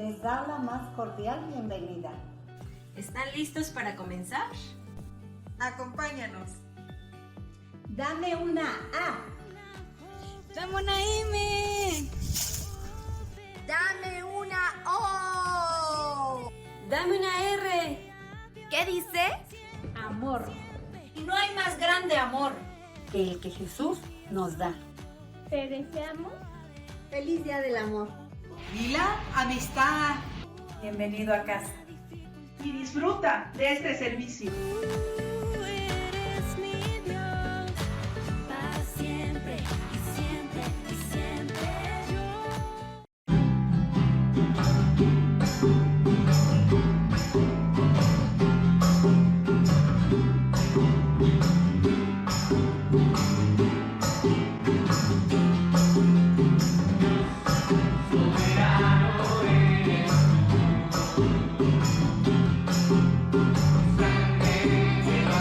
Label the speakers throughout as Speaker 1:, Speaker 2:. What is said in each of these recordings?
Speaker 1: les da la más cordial bienvenida.
Speaker 2: ¿Están listos para comenzar?
Speaker 3: Acompáñanos.
Speaker 1: Dame una A.
Speaker 4: Dame una M.
Speaker 5: Dame una O.
Speaker 2: Dame una R.
Speaker 5: ¿Qué dice?
Speaker 1: Amor.
Speaker 2: Y no hay más grande amor
Speaker 1: Que el que Jesús nos da.
Speaker 6: Te deseamos
Speaker 5: Feliz Día del Amor.
Speaker 3: Y la amistad.
Speaker 1: Bienvenido a casa.
Speaker 3: Y disfruta de este servicio.
Speaker 4: Eres mi Dios, para siempre y siempre y siempre.
Speaker 7: Sangre de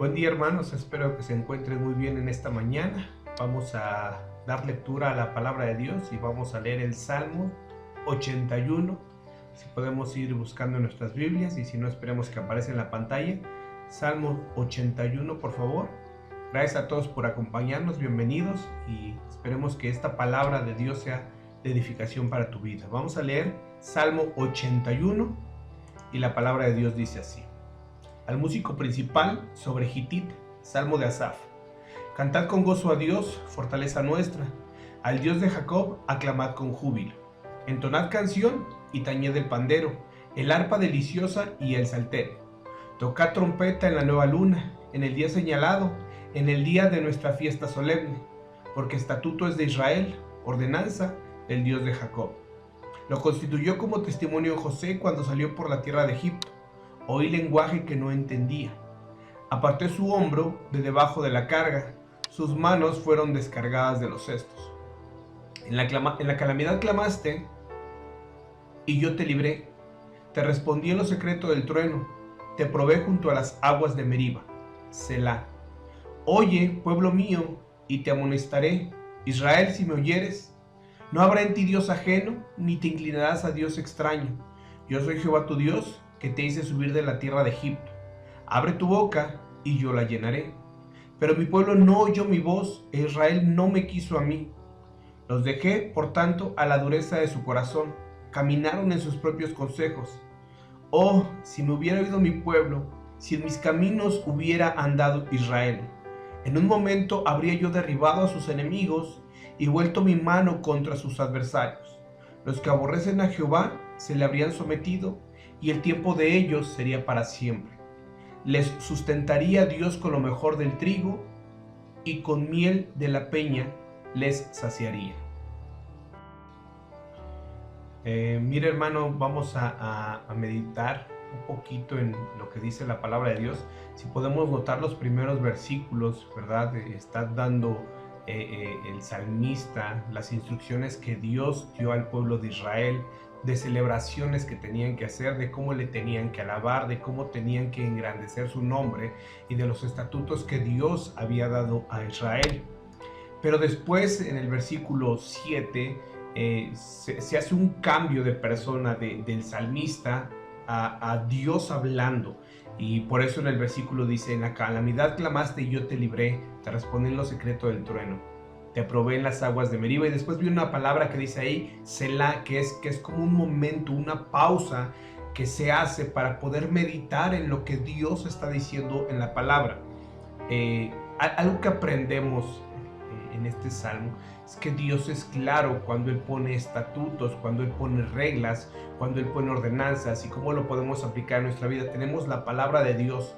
Speaker 7: Buen día, hermanos, espero que se encuentren muy bien en esta mañana. Vamos a dar lectura a la palabra de Dios y vamos a leer el Salmo 81. Si podemos ir buscando en nuestras Biblias y si no, esperemos que aparezca en la pantalla. Salmo 81, por favor. Gracias a todos por acompañarnos, bienvenidos y esperemos que esta palabra de Dios sea de edificación para tu vida. Vamos a leer Salmo 81 y la palabra de Dios dice así. Al músico principal sobre Gitit, Salmo de Asaf. Cantad con gozo a Dios, fortaleza nuestra. Al Dios de Jacob, aclamad con júbilo. Entonad canción y tañed el pandero, el arpa deliciosa y el salterio. Tocad trompeta en la nueva luna, en el día señalado, en el día de nuestra fiesta solemne, porque estatuto es de Israel, ordenanza del Dios de Jacob. Lo constituyó como testimonio José cuando salió por la tierra de Egipto. Oí lenguaje que no entendía. Aparté su hombro de debajo de la carga, sus manos fueron descargadas de los cestos. En la calamidad clamaste, y yo te libré. Te respondí en lo secreto del trueno, te probé junto a las aguas de Meriba. Selah. Oye, pueblo mío, y te amonestaré. Israel, si me oyeres, no habrá en ti Dios ajeno, ni te inclinarás a Dios extraño. Yo soy Jehová tu Dios, que te hice subir de la tierra de Egipto. Abre tu boca, y yo la llenaré. Pero mi pueblo no oyó mi voz, e Israel no me quiso a mí. Los dejé, por tanto, a la dureza de su corazón. Caminaron en sus propios consejos. Oh, si me hubiera oído mi pueblo, si en mis caminos hubiera andado Israel. En un momento habría yo derribado a sus enemigos y vuelto mi mano contra sus adversarios. Los que aborrecen a Jehová se le habrían sometido, y el tiempo de ellos sería para siempre. Les sustentaría Dios con lo mejor del trigo, y con miel de la peña les saciaría. Mira, hermano, vamos a meditar un poquito en lo que dice la palabra de Dios. Si podemos notar los primeros versículos, ¿verdad? Está dando el salmista las instrucciones que Dios dio al pueblo de Israel, de celebraciones que tenían que hacer, de cómo le tenían que alabar, de cómo tenían que engrandecer su nombre y de los estatutos que Dios había dado a Israel. Pero después, en el versículo 7, se hace un cambio de persona del salmista a Dios hablando. Y por eso en el versículo dice: en la calamidad clamaste y yo te libré, te respondí en lo secreto del trueno, te probé en las aguas de Meriba. Y después vi una palabra que dice ahí, Selah, que es como un momento, una pausa que se hace para poder meditar en lo que Dios está diciendo en la palabra. Algo que aprendemos en este salmo es que Dios es claro cuando Él pone estatutos, cuando Él pone reglas, cuando Él pone ordenanzas y cómo lo podemos aplicar en nuestra vida. Tenemos la palabra de Dios,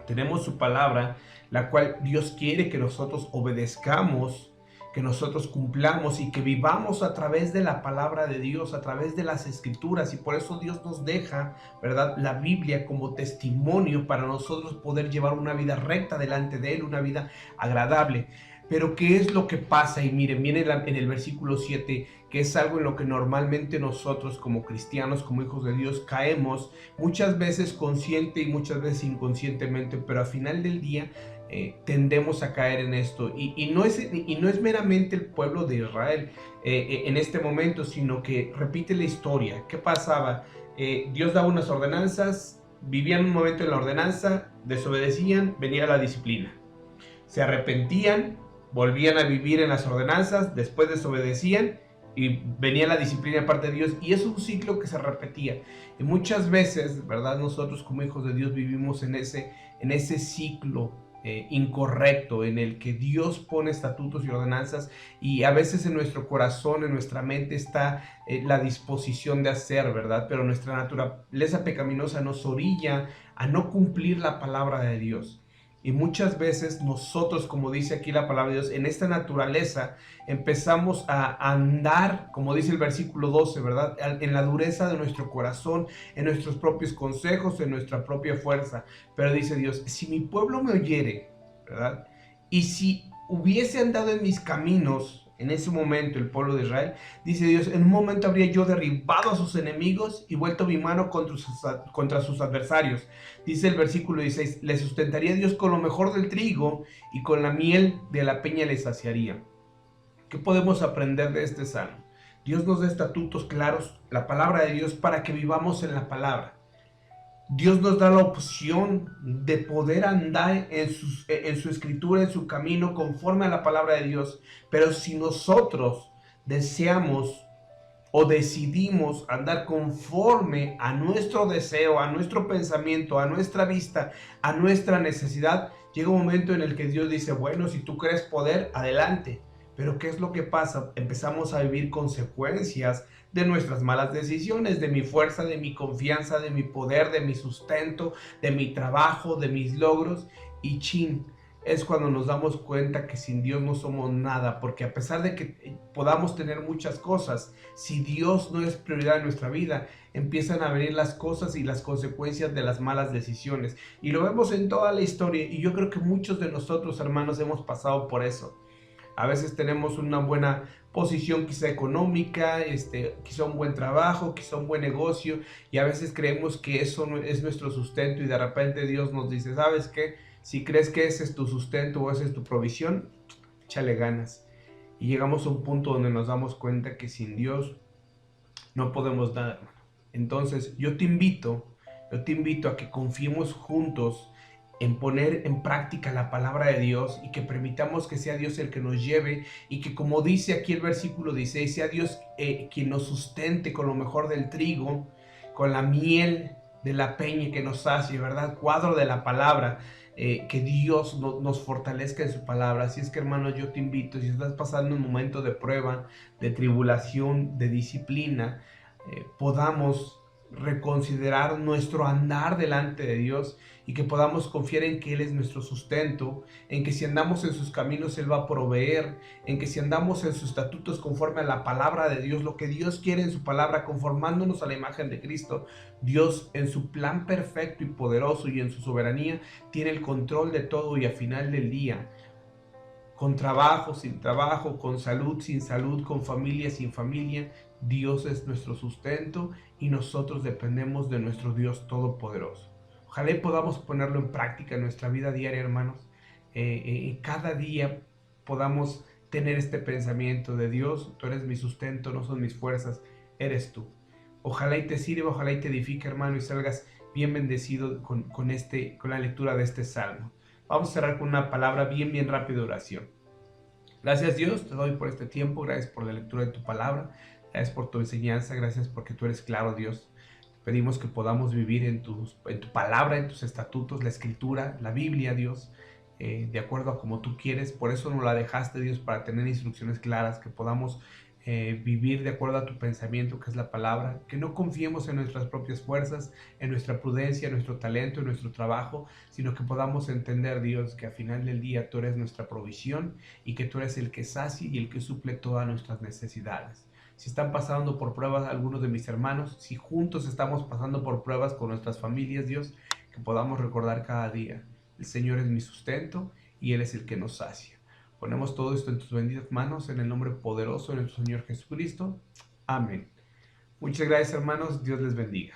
Speaker 7: tenemos su palabra, la cual Dios quiere que nosotros obedezcamos, que nosotros cumplamos y que vivamos a través de la palabra de Dios, a través de las escrituras. Y por eso Dios nos deja, ¿verdad?, la Biblia como testimonio para nosotros poder llevar una vida recta delante de Él, una vida agradable. Pero ¿qué es lo que pasa? Y miren, viene en el versículo 7, que es algo en lo que normalmente nosotros como cristianos, como hijos de Dios, caemos muchas veces consciente y muchas veces inconscientemente, pero al final del día tendemos a caer en esto. Y no es meramente el pueblo de Israel en este momento, sino que repite la historia. ¿Qué pasaba? Dios daba unas ordenanzas, vivían un momento en la ordenanza, desobedecían, venía la disciplina. Se arrepentían, volvían a vivir en las ordenanzas, después desobedecían y venía la disciplina de parte de Dios, y es un ciclo que se repetía. Y muchas veces, ¿verdad?, nosotros como hijos de Dios vivimos en ese ciclo incorrecto en el que Dios pone estatutos y ordenanzas, y a veces en nuestro corazón, en nuestra mente está la disposición de hacer, ¿verdad? Pero nuestra naturaleza pecaminosa nos orilla a no cumplir la palabra de Dios. Y muchas veces nosotros, como dice aquí la palabra de Dios, en esta naturaleza empezamos a andar, como dice el versículo 12, ¿verdad?, en la dureza de nuestro corazón, en nuestros propios consejos, en nuestra propia fuerza. Pero dice Dios, si mi pueblo me oyere, ¿verdad?, y si hubiese andado en mis caminos, en ese momento el pueblo de Israel, dice Dios, en un momento habría yo derribado a sus enemigos y vuelto mi mano contra sus adversarios. Dice el versículo 16, le sustentaría Dios con lo mejor del trigo y con la miel de la peña le saciaría. ¿Qué podemos aprender de este salmo? Dios nos da estatutos claros, la palabra de Dios, para que vivamos en la palabra. Dios nos da la opción de poder andar en su escritura, en su camino, conforme a la palabra de Dios. Pero si nosotros deseamos o decidimos andar conforme a nuestro deseo, a nuestro pensamiento, a nuestra vista, a nuestra necesidad, llega un momento en el que Dios dice, bueno, si tú crees poder, adelante. Pero ¿qué es lo que pasa? Empezamos a vivir consecuencias de nuestras malas decisiones, de mi fuerza, de mi confianza, de mi poder, de mi sustento, de mi trabajo, de mis logros. Y chin, es cuando nos damos cuenta que sin Dios no somos nada, porque a pesar de que podamos tener muchas cosas, si Dios no es prioridad en nuestra vida, empiezan a venir las cosas y las consecuencias de las malas decisiones. Y lo vemos en toda la historia, y yo creo que muchos de nosotros, hermanos, hemos pasado por eso. A veces tenemos una buena posición quizá económica, quizá un buen trabajo, quizá un buen negocio, y a veces creemos que eso no es nuestro sustento, y de repente Dios nos dice, ¿sabes qué? Si crees que ese es tu sustento o esa es tu provisión, échale ganas. Y llegamos a un punto donde nos damos cuenta que sin Dios no podemos nada, hermano. Entonces yo te invito a que confiemos juntos en poner en práctica la palabra de Dios y que permitamos que sea Dios el que nos lleve, y que, como dice aquí el versículo 16, sea Dios quien nos sustente con lo mejor del trigo, con la miel de la peña que nos sacie, ¿verdad? Cuadro de la palabra, que Dios nos fortalezca en su palabra. Así es que, hermanos, yo te invito, si estás pasando un momento de prueba, de tribulación, de disciplina, podamos reconsiderar nuestro andar delante de Dios, y que podamos confiar en que Él es nuestro sustento, en que si andamos en sus caminos Él va a proveer, en que si andamos en sus estatutos conforme a la palabra de Dios, lo que Dios quiere en su palabra, conformándonos a la imagen de Cristo, Dios en su plan perfecto y poderoso y en su soberanía tiene el control de todo, y al final del día, con trabajo, sin trabajo, con salud, sin salud, con familia, sin familia, Dios es nuestro sustento y nosotros dependemos de nuestro Dios todopoderoso. Ojalá y podamos ponerlo en práctica en nuestra vida diaria, hermanos. Cada día podamos tener este pensamiento de Dios, tú eres mi sustento, no son mis fuerzas, eres tú. Ojalá y te sirva, ojalá y te edifique, hermano, y salgas bien bendecido con la lectura de este salmo. Vamos a cerrar con una palabra bien rápida de oración. Gracias, Dios, te doy por este tiempo, gracias por la lectura de tu palabra, gracias por tu enseñanza, gracias porque tú eres claro, Dios. Pedimos que podamos vivir en tu palabra, en tus estatutos, la escritura, la Biblia, Dios, de acuerdo a como tú quieres. Por eso nos la dejaste, Dios, para tener instrucciones claras, que podamos vivir de acuerdo a tu pensamiento, que es la palabra, que no confiemos en nuestras propias fuerzas, en nuestra prudencia, en nuestro talento, en nuestro trabajo, sino que podamos entender, Dios, que al final del día tú eres nuestra provisión y que tú eres el que sacia y el que suple todas nuestras necesidades. Si están pasando por pruebas algunos de mis hermanos, si juntos estamos pasando por pruebas con nuestras familias, Dios, que podamos recordar cada día, el Señor es mi sustento y Él es el que nos sacia. Ponemos todo esto en tus benditas manos, en el nombre poderoso de nuestro Señor Jesucristo. Amén. Muchas gracias, hermanos. Dios les bendiga.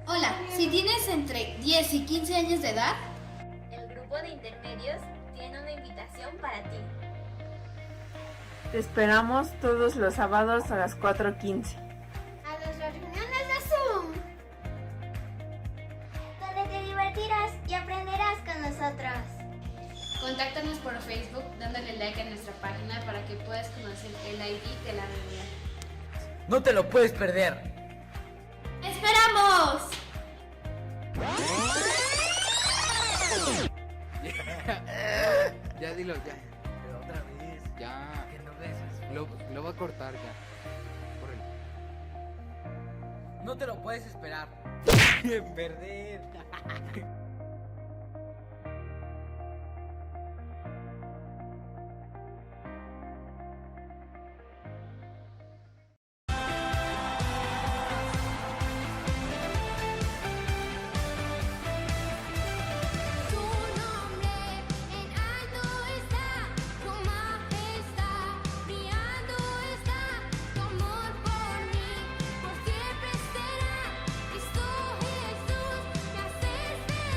Speaker 8: Hola, si tienes entre 10 y 15 años de edad,
Speaker 4: El grupo de intermedios tiene una invitación para ti.
Speaker 9: Te esperamos todos los sábados a las 4:15.
Speaker 4: A nuestras reuniones de Zoom, donde te divertirás y aprenderás con nosotros.
Speaker 8: contáctanos por Facebook dándole like a nuestra página para que puedas conocer el ID de la reunión.
Speaker 10: No te lo puedes perder.
Speaker 8: ¡Esperamos!
Speaker 11: Ya dilo, ya. Pero otra vez. Ya. Que no beses. Lo va a cortar ya. Córrele.
Speaker 10: No te lo puedes esperar. Perder.
Speaker 4: Tu nombre en alto está, tu majestad brillando está, tu amor por mí por siempre será. Cristo Jesús me hace esperar.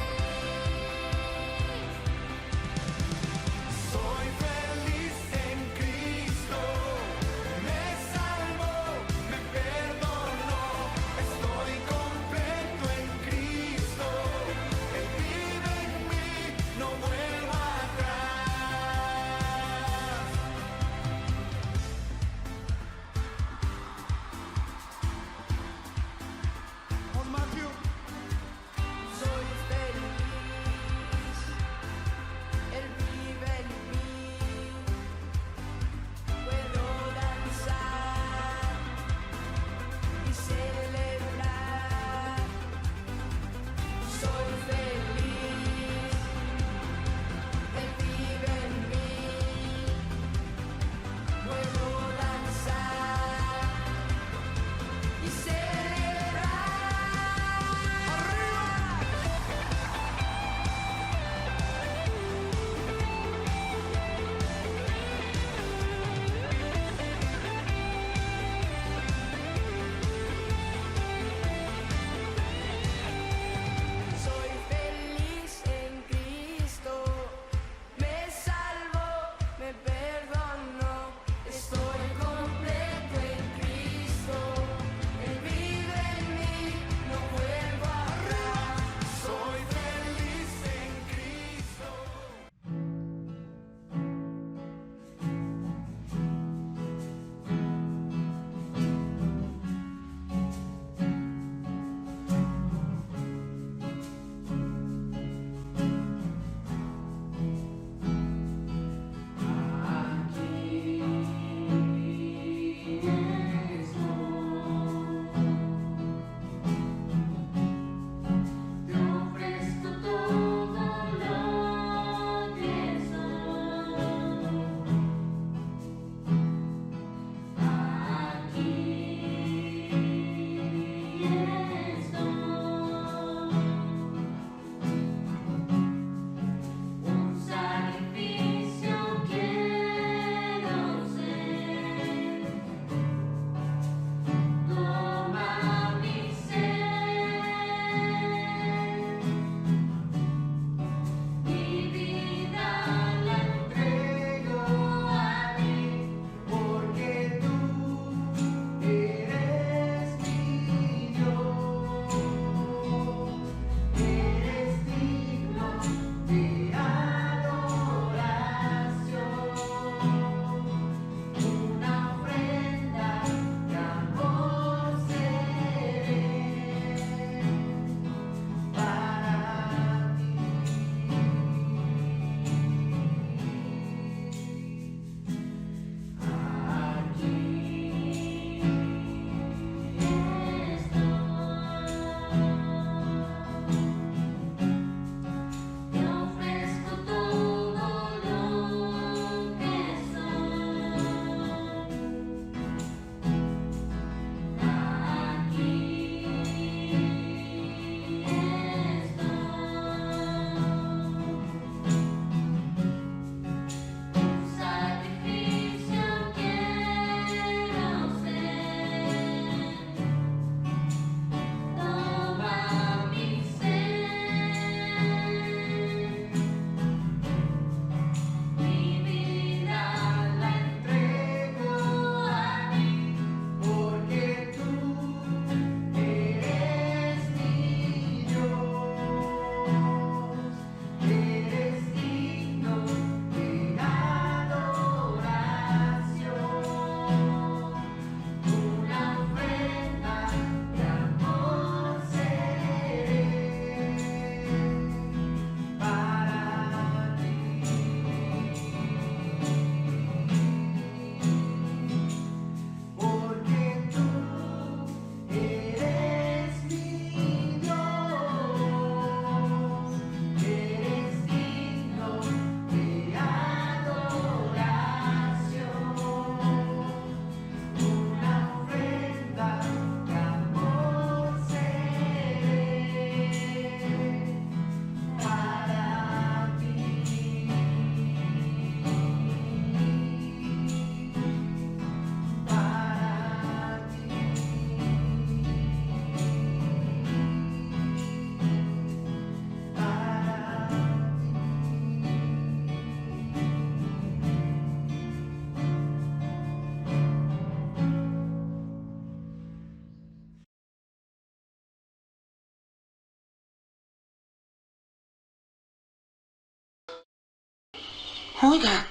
Speaker 12: Oiga,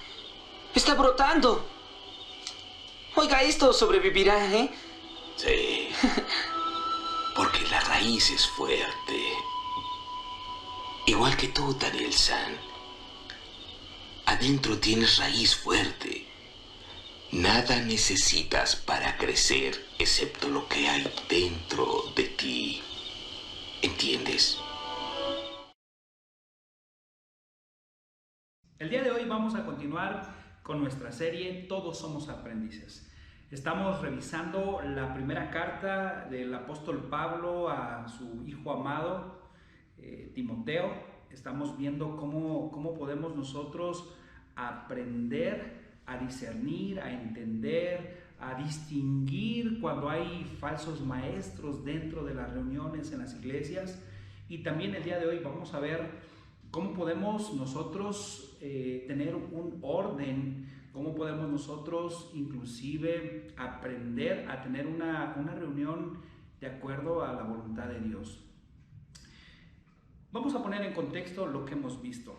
Speaker 12: está brotando. Oiga, esto sobrevivirá, ¿eh?
Speaker 13: Sí, porque la raíz es fuerte. Igual que tú, Daniel-san. Adentro tienes raíz fuerte. Nada necesitas para crecer excepto lo que hay dentro de ti. ¿Entiendes?
Speaker 14: El día de hoy vamos a continuar con nuestra serie Todos somos aprendices. Estamos revisando la primera carta del apóstol Pablo a su hijo amado, Timoteo. Estamos viendo cómo podemos nosotros aprender a discernir, a entender, a distinguir cuando hay falsos maestros dentro de las reuniones en las iglesias. Y también el día de hoy vamos a ver cómo podemos nosotros tener un orden, cómo podemos nosotros inclusive aprender a tener una reunión de acuerdo a la voluntad de Dios. Vamos a poner en contexto lo que hemos visto.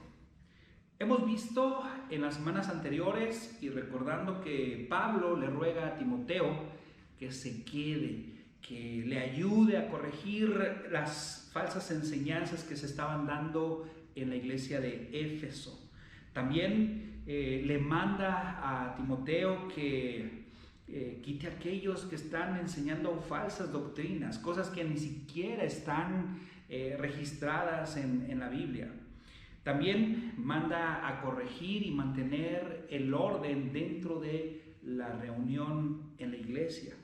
Speaker 14: Hemos visto en las semanas anteriores, y recordando que Pablo le ruega a Timoteo que se quede, que le ayude a corregir las falsas enseñanzas que se estaban dando en la iglesia de Éfeso. También le manda a Timoteo que quite a aquellos que están enseñando falsas doctrinas, cosas que ni siquiera están registradas en la Biblia. También manda a corregir y mantener el orden dentro de la reunión en la iglesia.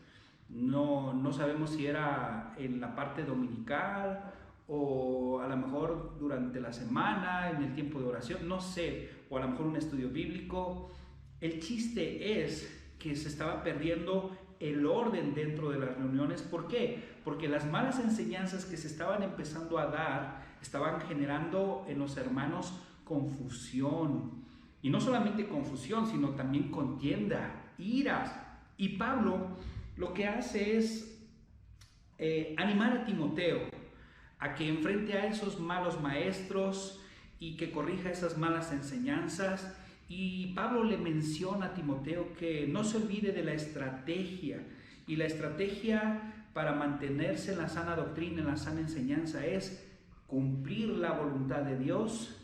Speaker 14: No sabemos si era en la parte dominical o a lo mejor durante la semana, en el tiempo de oración, no sé, o a lo mejor un estudio bíblico. El chiste es que se estaba perdiendo el orden dentro de las reuniones. ¿Por qué? Porque las malas enseñanzas que se estaban empezando a dar estaban generando en los hermanos confusión. Y no solamente confusión, sino también contienda, iras. Y Pablo lo que hace es animar a Timoteo a que enfrente a esos malos maestros y que corrija esas malas enseñanzas. Y Pablo le menciona a Timoteo que no se olvide de la estrategia. Y la estrategia para mantenerse en la sana doctrina, en la sana enseñanza, es cumplir la voluntad de Dios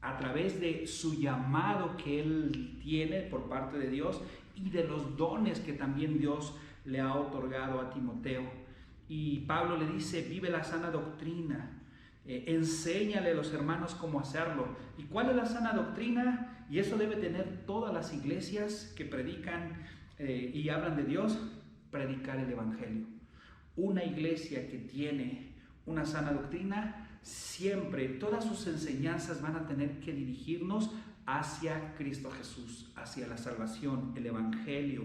Speaker 14: a través de su llamado que él tiene por parte de Dios y de los dones que también Dios le ha otorgado a Timoteo. Y Pablo le dice: vive la sana doctrina, enséñale a los hermanos cómo hacerlo. ¿Y cuál es la sana doctrina? Y eso debe tener todas las iglesias que predican y hablan de Dios: predicar el evangelio. Una iglesia que tiene una sana doctrina, siempre todas sus enseñanzas van a tener que dirigirnos hacia Cristo Jesús, hacia la salvación, el evangelio,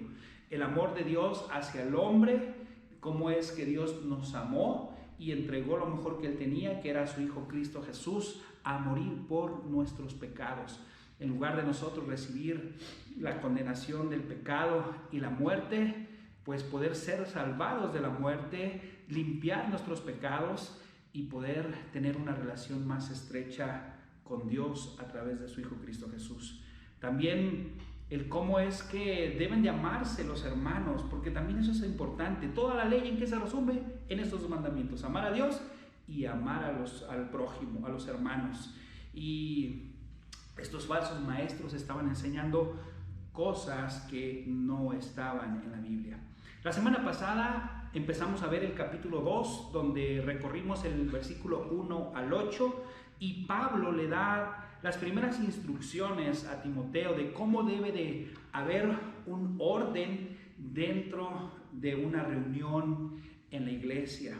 Speaker 14: el amor de Dios hacia el hombre, cómo es que Dios nos amó y entregó lo mejor que él tenía, que era su Hijo Cristo Jesús, a morir por nuestros pecados. En lugar de nosotros recibir la condenación del pecado y la muerte, pues poder ser salvados de la muerte, limpiar nuestros pecados y poder tener una relación más estrecha con Dios a través de su Hijo Cristo Jesús. También el cómo es que deben de amarse los hermanos, porque también eso es importante. Toda la ley, ¿en qué se resume? En estos dos mandamientos: amar a Dios y amar al prójimo, a los hermanos. Y estos falsos maestros estaban enseñando cosas que no estaban en la Biblia. La semana pasada empezamos a ver el capítulo 2, donde recorrimos el versículo 1 al 8, y Pablo le da las primeras instrucciones a Timoteo de cómo debe de haber un orden dentro de una reunión en la iglesia.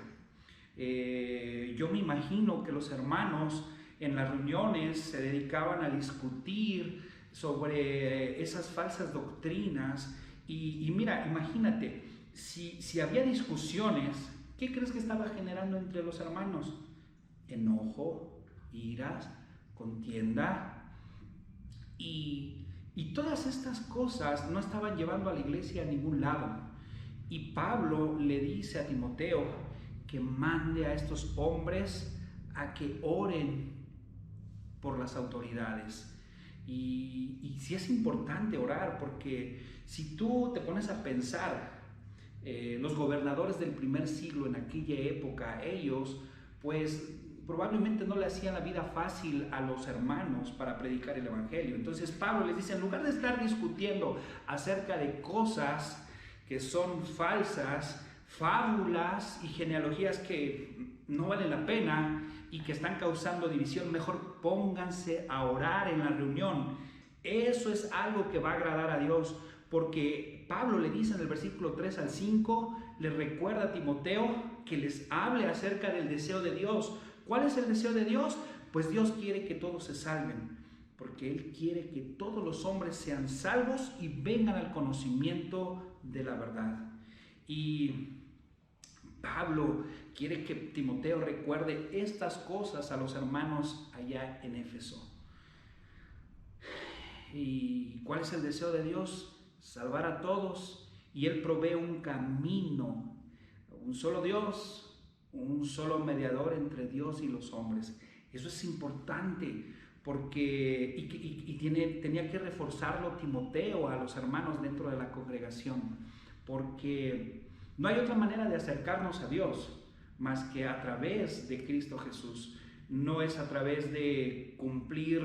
Speaker 14: Yo me imagino que los hermanos en las reuniones se dedicaban a discutir sobre esas falsas doctrinas. Y mira, imagínate, si había discusiones, ¿qué crees que estaba generando entre los hermanos? Enojo, iras, contienda. Y todas estas cosas no estaban llevando a la iglesia a ningún lado. Y Pablo le dice a Timoteo que mande a estos hombres a que oren por las autoridades, Y sí es importante orar, porque si tú te pones a pensar, los gobernadores del primer siglo en aquella época, ellos pues probablemente no le hacían la vida fácil a los hermanos para predicar el evangelio. Entonces Pablo les dice, en lugar de estar discutiendo acerca de cosas que son falsas, fábulas y genealogías que no valen la pena y que están causando división, mejor pónganse a orar en la reunión. Eso es algo que va a agradar a Dios, porque Pablo le dice en el versículo 3 al 5, le recuerda a Timoteo que les hable acerca del deseo de Dios. ¿Cuál es el deseo de Dios? Pues Dios quiere que todos se salven, porque Él quiere que todos los hombres sean salvos y vengan al conocimiento de la verdad. Y Pablo quiere que Timoteo recuerde estas cosas a los hermanos allá en Éfeso. ¿Y cuál es el deseo de Dios? Salvar a todos, y Él provee un camino, un solo Dios, un solo mediador entre Dios y los hombres. Eso es importante, porque tenía que reforzarlo Timoteo a los hermanos dentro de la congregación, porque no hay otra manera de acercarnos a Dios más que a través de Cristo Jesús. No es a través de cumplir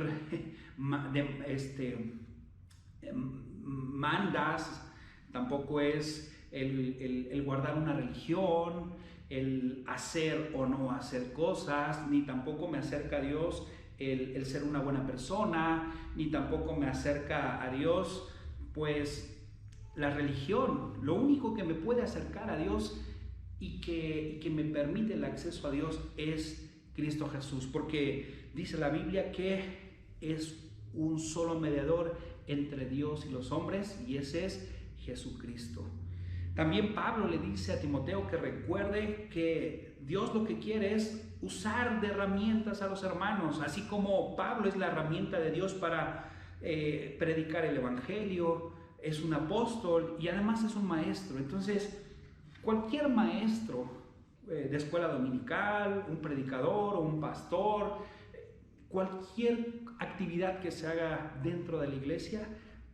Speaker 14: mandas, tampoco es el guardar una religión, el hacer o no hacer cosas, ni tampoco me acerca a Dios el ser una buena persona, ni tampoco me acerca a Dios pues la religión. Lo único que me puede acercar a Dios y que me permite el acceso a Dios es Cristo Jesús, porque dice la Biblia que es un solo mediador entre Dios y los hombres, y ese es Jesucristo. También Pablo le dice a Timoteo que recuerde que Dios lo que quiere es usar de herramientas a los hermanos, así como Pablo es la herramienta de Dios para predicar el evangelio, es un apóstol y además es un maestro. Entonces, cualquier maestro de escuela dominical, un predicador o un pastor, cualquier actividad que se haga dentro de la iglesia,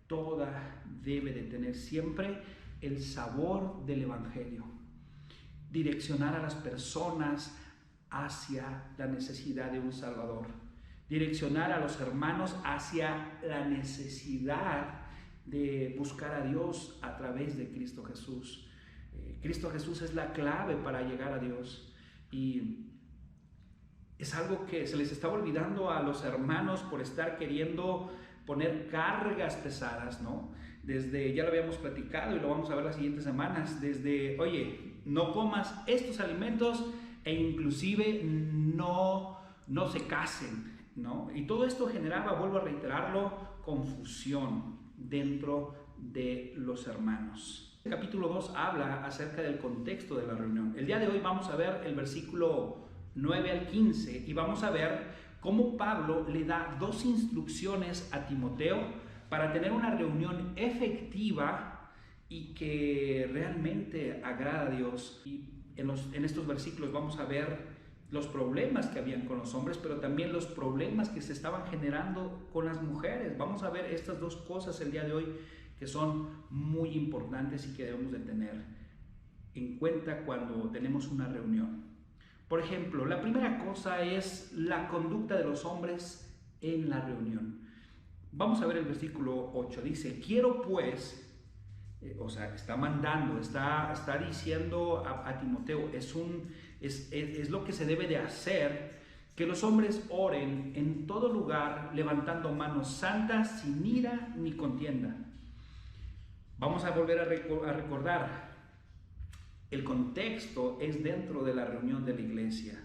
Speaker 14: toda debe de tener siempre el sabor del evangelio, direccionar a las personas hacia la necesidad de un Salvador, direccionar a los hermanos hacia la necesidad de buscar a Dios a través de Cristo Jesús. Cristo Jesús es la clave para llegar a Dios, y es algo que se les estaba olvidando a los hermanos por estar queriendo poner cargas pesadas, ¿no? Desde, ya lo habíamos platicado y lo vamos a ver las siguientes semanas, desde, oye, no comas estos alimentos e inclusive no se casen, ¿no? Y todo esto generaba, vuelvo a reiterarlo, confusión dentro de los hermanos. El capítulo 2 habla acerca del contexto de la reunión. El día de hoy vamos a ver el versículo 9 al 15 y vamos a ver cómo Pablo le da dos instrucciones a Timoteo para tener una reunión efectiva y que realmente agrada a Dios. Y en estos versículos vamos a ver los problemas que habían con los hombres, pero también los problemas que se estaban generando con las mujeres. Vamos a ver estas dos cosas el día de hoy que son muy importantes y que debemos de tener en cuenta cuando tenemos una reunión. Por ejemplo, la primera cosa es la conducta de los hombres en la reunión. Vamos a ver el versículo 8. Dice, quiero pues, está mandando, está diciendo a Timoteo, es lo que se debe de hacer, que los hombres oren en todo lugar, levantando manos santas, sin ira ni contienda. Vamos a volver a recordar, el contexto es dentro de la reunión de la iglesia.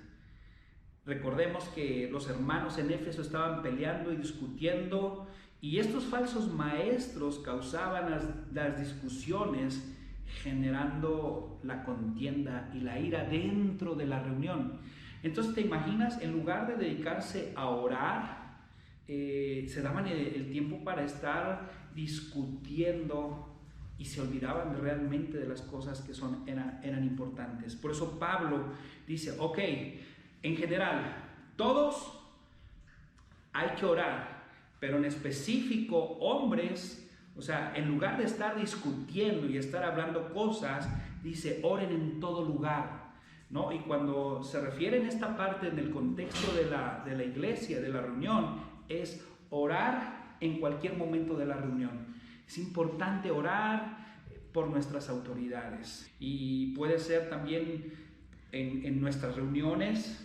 Speaker 14: Recordemos que los hermanos en Éfeso estaban peleando y discutiendo, y estos falsos maestros causaban las discusiones, generando la contienda y la ira dentro de la reunión. Entonces, ¿te imaginas? En lugar de dedicarse a orar, se daban el tiempo para estar discutiendo y se olvidaban realmente de las cosas que eran importantes. Por eso Pablo dice, ok, en general, todos hay que orar, pero en específico hombres, o sea, en lugar de estar discutiendo y estar hablando cosas, dice, oren en todo lugar, ¿no? Y cuando se refiere en esta parte, en el contexto de la iglesia, de la reunión, es orar en cualquier momento de la reunión. Es importante orar por nuestras autoridades, y puede ser también en nuestras reuniones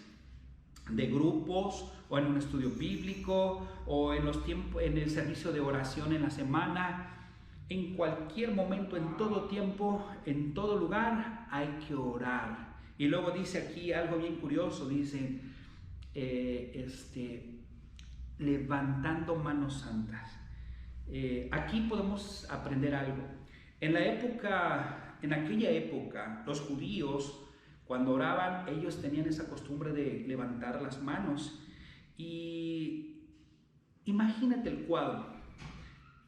Speaker 14: de grupos, o en un estudio bíblico, o en el servicio de oración en la semana. En cualquier momento, en todo tiempo, en todo lugar, hay que orar. Y luego dice aquí algo bien curioso, dice, levantando manos santas. Aquí podemos aprender algo. En aquella época, los judíos, cuando oraban, ellos tenían esa costumbre de levantar las manos. Y imagínate el cuadro.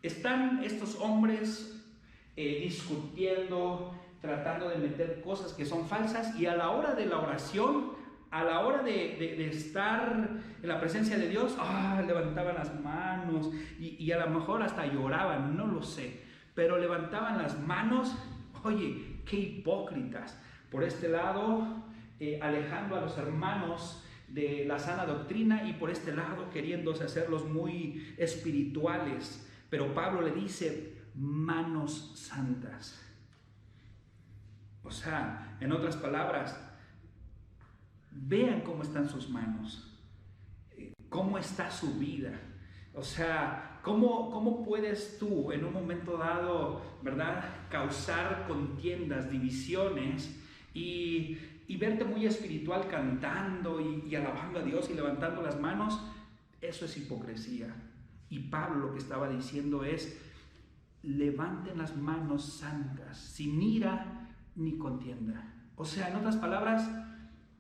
Speaker 14: Están estos hombres discutiendo, tratando de meter cosas que son falsas, y a la hora de la oración, a la hora de estar en la presencia de Dios, levantaban las manos y a lo mejor hasta lloraban, no lo sé, pero levantaban las manos. Oye, qué hipócritas. Por este lado, alejando a los hermanos de la sana doctrina, y por este lado queriéndose hacerlos muy espirituales. Pero Pablo le dice, manos santas. O sea, en otras palabras, vean cómo están sus manos, cómo está su vida. O sea, ¿cómo puedes tú en un momento dado, ¿verdad?, causar contiendas, divisiones y verte muy espiritual cantando y alabando a Dios y levantando las manos? Eso es hipocresía. Y Pablo lo que estaba diciendo es, levanten las manos santas, sin ira ni contienda. O sea, en otras palabras,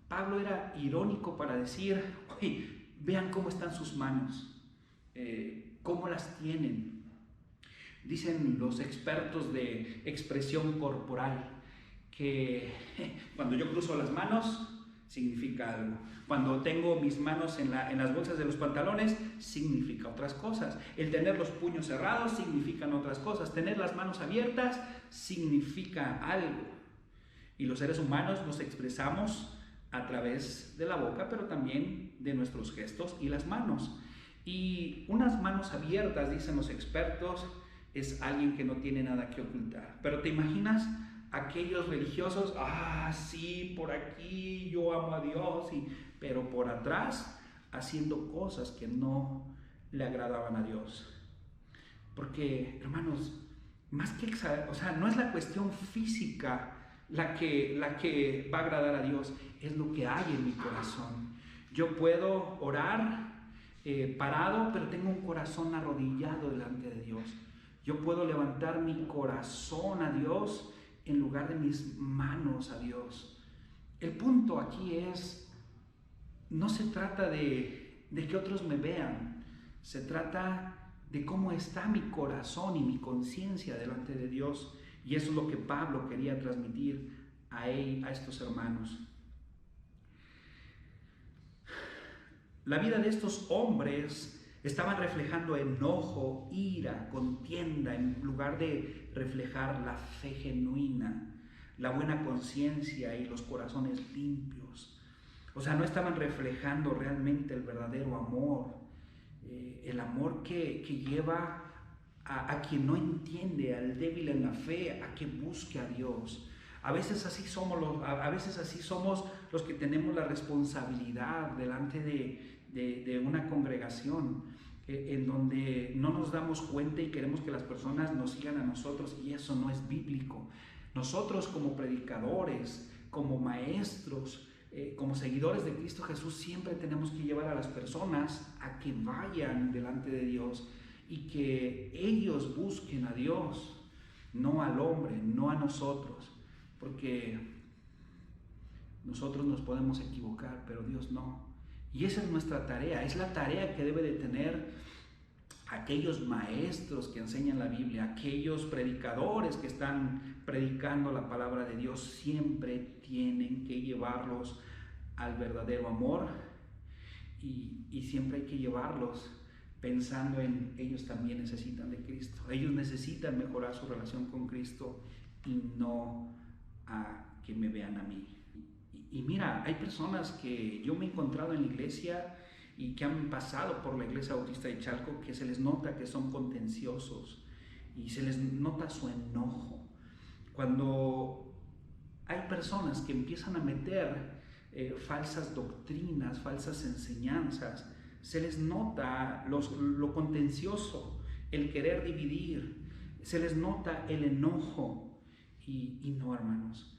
Speaker 14: Pablo era irónico para decir, oye, vean cómo están sus manos, cómo las tienen. Dicen los expertos de expresión corporal que cuando yo cruzo las manos significa algo. Cuando tengo mis manos en las bolsas de los pantalones, significa otras cosas. El tener los puños cerrados significan otras cosas. Tener las manos abiertas significa algo. Y los seres humanos nos expresamos a través de la boca, pero también de nuestros gestos y las manos. Y unas manos abiertas, dicen los expertos, es alguien que no tiene nada que ocultar. Pero ¿te imaginas aquellos religiosos? Sí, por aquí yo amo a Dios, pero por atrás haciendo cosas que no le agradaban a Dios. Porque, hermanos, más que no es la cuestión física la que va a agradar a Dios, es lo que hay en mi corazón. Yo puedo orar parado, pero tengo un corazón arrodillado delante de Dios. Yo puedo levantar mi corazón a Dios en lugar de mis manos a Dios. El punto aquí es, no se trata de que otros me vean, se trata de cómo está mi corazón y mi conciencia delante de Dios. Y eso es lo que Pablo quería transmitir a estos hermanos. La vida de estos hombres estaban reflejando enojo, ira, contienda, en lugar de reflejar la fe genuina, la buena conciencia y los corazones limpios. O sea, no estaban reflejando realmente el verdadero amor, el amor que lleva a quien no entiende, al débil en la fe, a que busque a Dios. A veces así somos los que tenemos la responsabilidad delante de una congregación, en donde no nos damos cuenta y queremos que las personas nos sigan a nosotros, y eso no es bíblico. Nosotros como predicadores, como maestros, como seguidores de Cristo Jesús, siempre tenemos que llevar a las personas a que vayan delante de Dios y que ellos busquen a Dios, no al hombre, no a nosotros, porque nosotros nos podemos equivocar, pero Dios no. Y esa es nuestra tarea, es la tarea que debe de tener aquellos maestros que enseñan la Biblia, aquellos predicadores que están predicando la palabra de Dios. Siempre tienen que llevarlos al verdadero amor, y siempre hay que llevarlos pensando en ellos también necesitan de Cristo, ellos necesitan mejorar su relación con Cristo y no a que me vean a mí. Y mira, hay personas que yo me he encontrado en la iglesia y que han pasado por la iglesia bautista de Chalco, que se les nota que son contenciosos y se les nota su enojo. Cuando hay personas que empiezan a meter falsas doctrinas, falsas enseñanzas, se les nota lo contencioso, el querer dividir, se les nota el enojo. Y no, hermanos,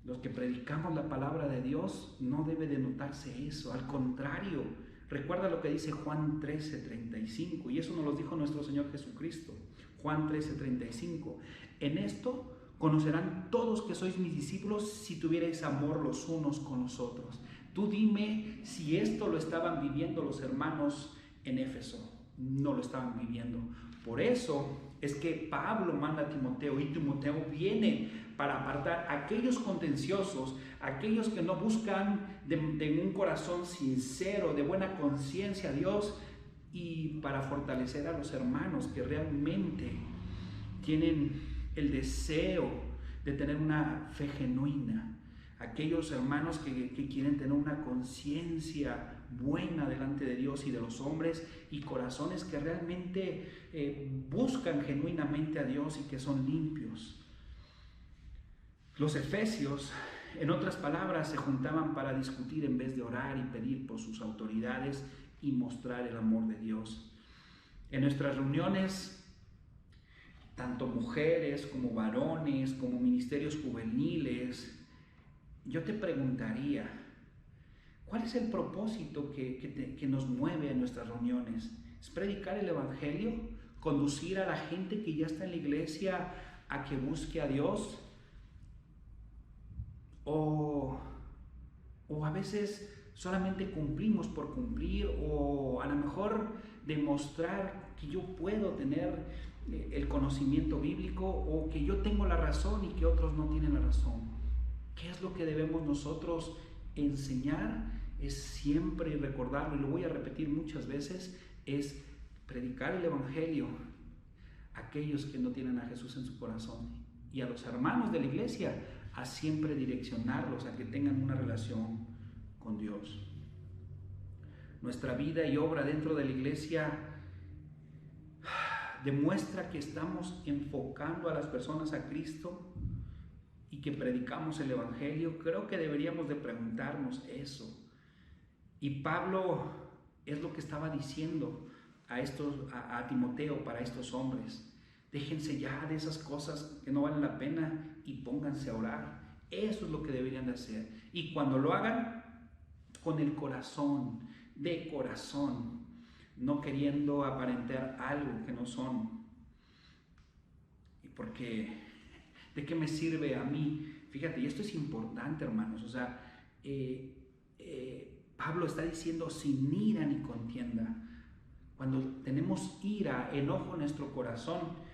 Speaker 14: los que predicamos la palabra de Dios no debe de notarse eso, al contrario. Recuerda lo que dice Juan 13:35, y eso nos lo dijo nuestro Señor Jesucristo. Juan 13:35, en esto conocerán todos que sois mis discípulos si tuvierais amor los unos con los otros. Tú dime si esto lo estaban viviendo los hermanos en Éfeso. No lo estaban viviendo. Por eso es que Pablo manda a Timoteo, y Timoteo viene para apartar a aquellos contenciosos, aquellos que no buscan de un corazón sincero, de buena conciencia a Dios, y para fortalecer a los hermanos que realmente tienen el deseo de tener una fe genuina, aquellos hermanos que quieren tener una conciencia buena delante de Dios y de los hombres, y corazones que realmente buscan genuinamente a Dios y que son limpios. Los efesios, en otras palabras, se juntaban para discutir en vez de orar y pedir por sus autoridades y mostrar el amor de Dios. En nuestras reuniones, tanto mujeres como varones, como ministerios juveniles, yo te preguntaría, ¿cuál es el propósito que nos mueve en nuestras reuniones? ¿Es predicar el Evangelio? ¿Conducir a la gente que ya está en la iglesia a que busque a Dios? ¿O a veces solamente cumplimos por cumplir, o a lo mejor demostrar que yo puedo tener el conocimiento bíblico, o que yo tengo la razón y que otros no tienen la razón? ¿Qué es lo que debemos nosotros enseñar? Es siempre, y recordarlo, y lo voy a repetir muchas veces, es predicar el Evangelio a aquellos que no tienen a Jesús en su corazón, y a los hermanos de la iglesia a siempre direccionarlos a que tengan una relación con Dios. Nuestra vida y obra dentro de la iglesia demuestra que estamos enfocando a las personas a Cristo y que predicamos el Evangelio. Creo que deberíamos de preguntarnos eso. Y Pablo es lo que estaba diciendo a Timoteo para estos hombres. Déjense ya de esas cosas que no valen la pena y pónganse a orar. Eso es lo que deberían de hacer. Y cuando lo hagan, con el corazón, de corazón, no queriendo aparentar algo que no son. Y porque, ¿de qué me sirve a mí? Fíjate, y esto es importante, hermanos. O sea, Pablo está diciendo sin ira ni contienda. Cuando tenemos ira, enojo en nuestro corazón,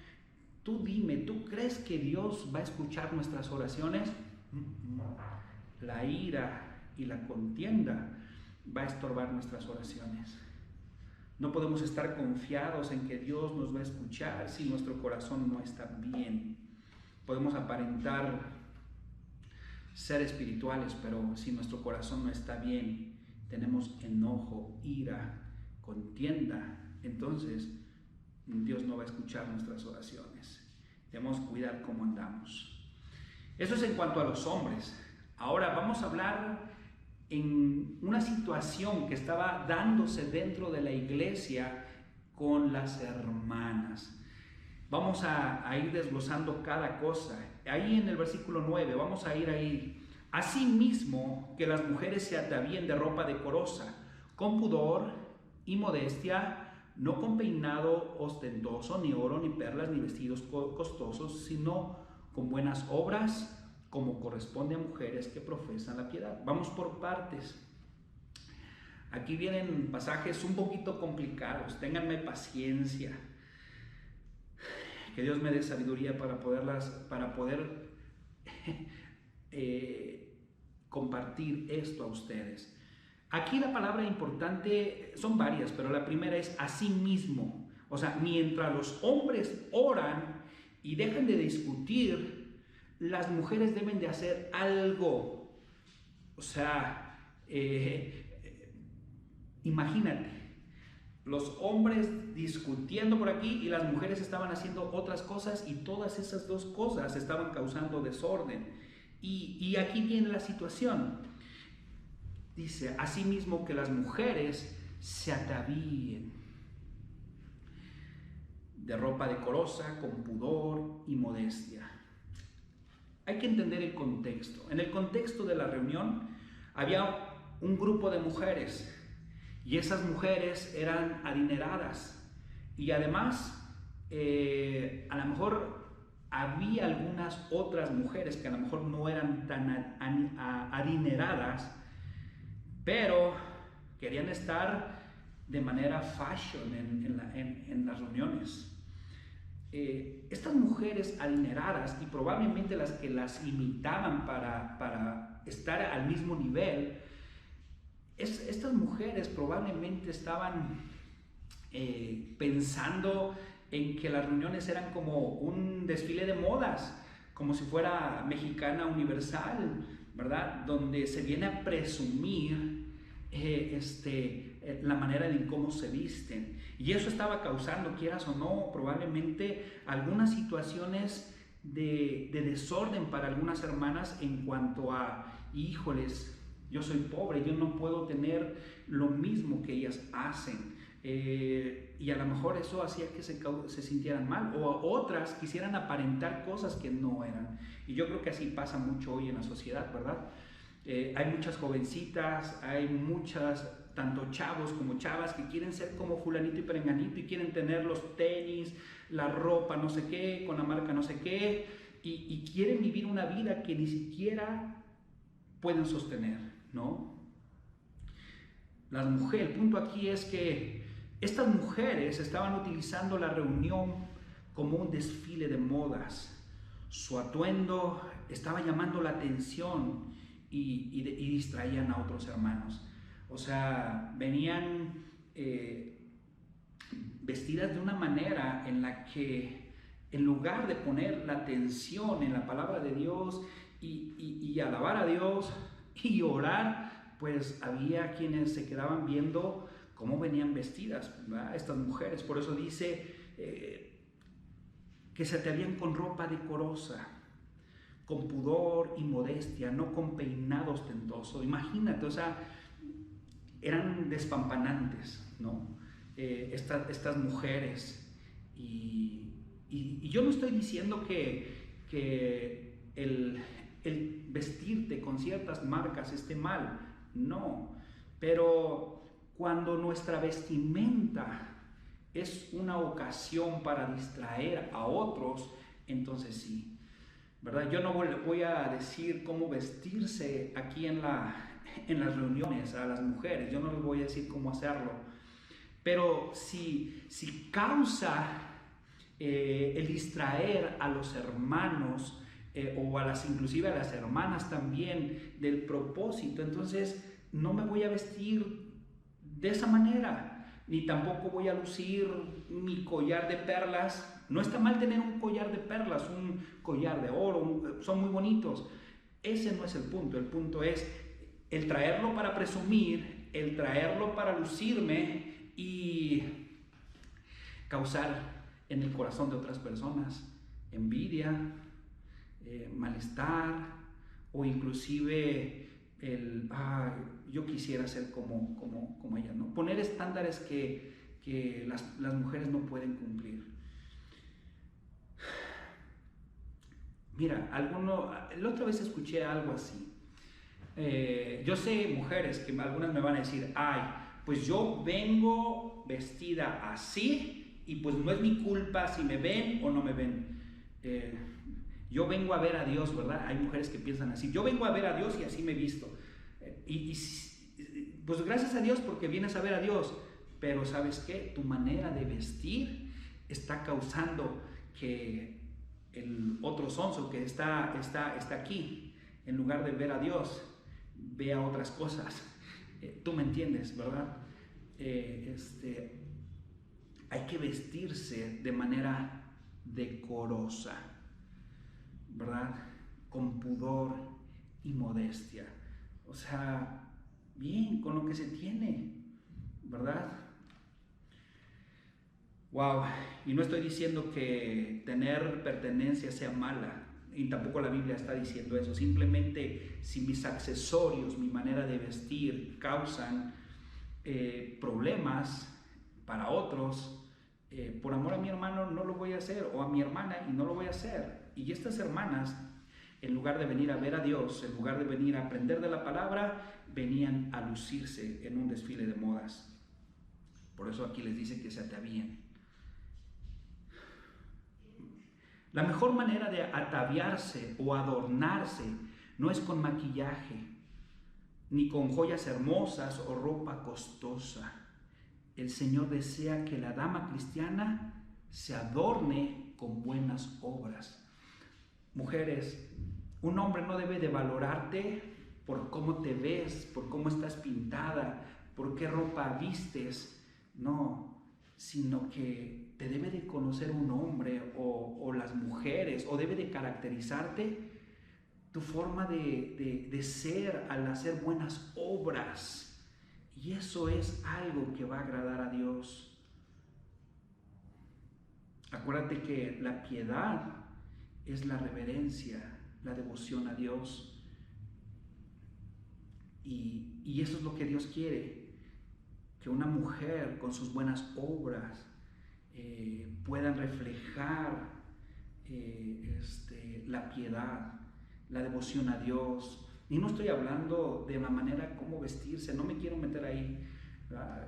Speaker 14: tú dime, ¿tú crees que Dios va a escuchar nuestras oraciones? La ira y la contienda va a estorbar nuestras oraciones. No podemos estar confiados en que Dios nos va a escuchar si nuestro corazón no está bien. Podemos aparentar ser espirituales, pero si nuestro corazón no está bien, tenemos enojo, ira, contienda, entonces Dios no va a escuchar nuestras oraciones. Debemos cuidar cómo andamos. Eso es en cuanto a los hombres. Ahora vamos a hablar en una situación que estaba dándose dentro de la iglesia con las hermanas. Vamos a ir desglosando cada cosa. Ahí en el versículo 9, vamos a ir ahí. Asimismo, que las mujeres se atavíen de ropa decorosa, con pudor y modestia, no con peinado ostentoso, ni oro, ni perlas, ni vestidos costosos, sino con buenas obras, como corresponde a mujeres que profesan la piedad. Vamos por partes. Aquí vienen pasajes un poquito complicados, ténganme paciencia. Que Dios me dé sabiduría para poder compartir esto a ustedes. Aquí la palabra importante son varias, pero la primera es asimismo. O sea, mientras los hombres oran y dejan de discutir, las mujeres deben de hacer algo. O sea, imagínate, los hombres discutiendo por aquí y las mujeres estaban haciendo otras cosas, y todas esas dos cosas estaban causando desorden. Y aquí viene la situación. Dice, asimismo que las mujeres se atavíen de ropa decorosa, con pudor y modestia. Hay que entender el contexto. En el contexto de la reunión había un grupo de mujeres, y esas mujeres eran adineradas, y además a lo mejor había algunas otras mujeres que a lo mejor no eran tan adineradas, pero querían estar de manera fashion en las reuniones. Estas mujeres adineradas, y probablemente las que las imitaban para estar al mismo nivel, estas mujeres probablemente estaban pensando en que las reuniones eran como un desfile de modas, como si fuera Mexicana Universal, ¿verdad? Donde se viene a presumir la manera en cómo se visten. Y eso estaba causando, quieras o no, probablemente algunas situaciones de desorden para algunas hermanas en cuanto a, híjoles, yo soy pobre, yo no puedo tener lo mismo que ellas hacen. Y a lo mejor eso hacía que se sintieran mal, o otras quisieran aparentar cosas que no eran. Y yo creo que así pasa mucho hoy en la sociedad, ¿verdad? Hay muchas jovencitas, hay muchas, tanto chavos como chavas, que quieren ser como fulanito y perenganito, y quieren tener los tenis, la ropa no sé qué, con la marca no sé qué, y quieren vivir una vida que ni siquiera pueden sostener, ¿no? Las mujeres, el punto aquí es que estas mujeres estaban utilizando la reunión como un desfile de modas. Su atuendo estaba llamando la atención y distraían a otros hermanos. O sea, venían vestidas de una manera en la que, en lugar de poner la atención en la palabra de Dios y alabar a Dios y orar, pues había quienes se quedaban viendo cómo venían vestidas, ¿verdad? Estas mujeres. Por eso dice que se atavían con ropa decorosa, con pudor y modestia, no con peinado ostentoso. Imagínate, o sea, eran despampanantes, ¿no? Estas mujeres. Y yo no estoy diciendo que el vestirte con ciertas marcas esté mal, no, pero cuando nuestra vestimenta es una ocasión para distraer a otros, entonces sí, ¿verdad? Yo no voy a decir cómo vestirse aquí en las reuniones a las mujeres, yo no les voy a decir cómo hacerlo, pero si causa el distraer a los hermanos, o inclusive a las hermanas también del propósito, entonces no me voy a vestir de esa manera, ni tampoco voy a lucir mi collar de perlas. No está mal tener un collar de perlas, un collar de oro, son muy bonitos. Ese no es el punto es el traerlo para presumir, el traerlo para lucirme y causar en el corazón de otras personas envidia, malestar, o inclusive yo quisiera ser como ella, ¿no? Poner estándares que las mujeres no pueden cumplir. Mira, la otra vez escuché algo así. Yo sé mujeres que algunas me van a decir, pues yo vengo vestida así y pues no es mi culpa si me ven o no me ven. Yo vengo a ver a Dios, ¿verdad? Hay mujeres que piensan así, yo vengo a ver a Dios y así me visto. Pues gracias a Dios porque vienes a ver a Dios, pero ¿sabes qué? Tu manera de vestir está causando que el otro sonso que está aquí, en lugar de ver a Dios, vea otras cosas. Tú me entiendes, ¿verdad? Hay que vestirse de manera decorosa, ¿verdad? Con pudor y modestia. O sea, bien, con lo que se tiene, ¿verdad? Wow, y no estoy diciendo que tener pertenencia sea mala, y tampoco la Biblia está diciendo eso. Simplemente si mis accesorios, mi manera de vestir causan problemas para otros, por amor a mi hermano no lo voy a hacer, o a mi hermana, y no lo voy a hacer. Y estas hermanas, en lugar de venir a ver a Dios, en lugar de venir a aprender de la palabra, venían a lucirse en un desfile de modas. Por eso aquí les dice que se atavíen. La mejor manera de ataviarse o adornarse no es con maquillaje, ni con joyas hermosas o ropa costosa. El Señor desea que la dama cristiana se adorne con buenas obras. Mujeres, un hombre no debe de valorarte por cómo te ves, por cómo estás pintada, por qué ropa vistes, no, sino que te debe de conocer un hombre o las mujeres, o debe de caracterizarte tu forma de ser al hacer buenas obras. Y eso es algo que va a agradar a Dios. Acuérdate que la piedad es la reverencia, la devoción a Dios. Y eso es lo que Dios quiere, que una mujer con sus buenas obras puedan reflejar la piedad, la devoción a Dios. Y no estoy hablando de la manera como vestirse, no me quiero meter ahí.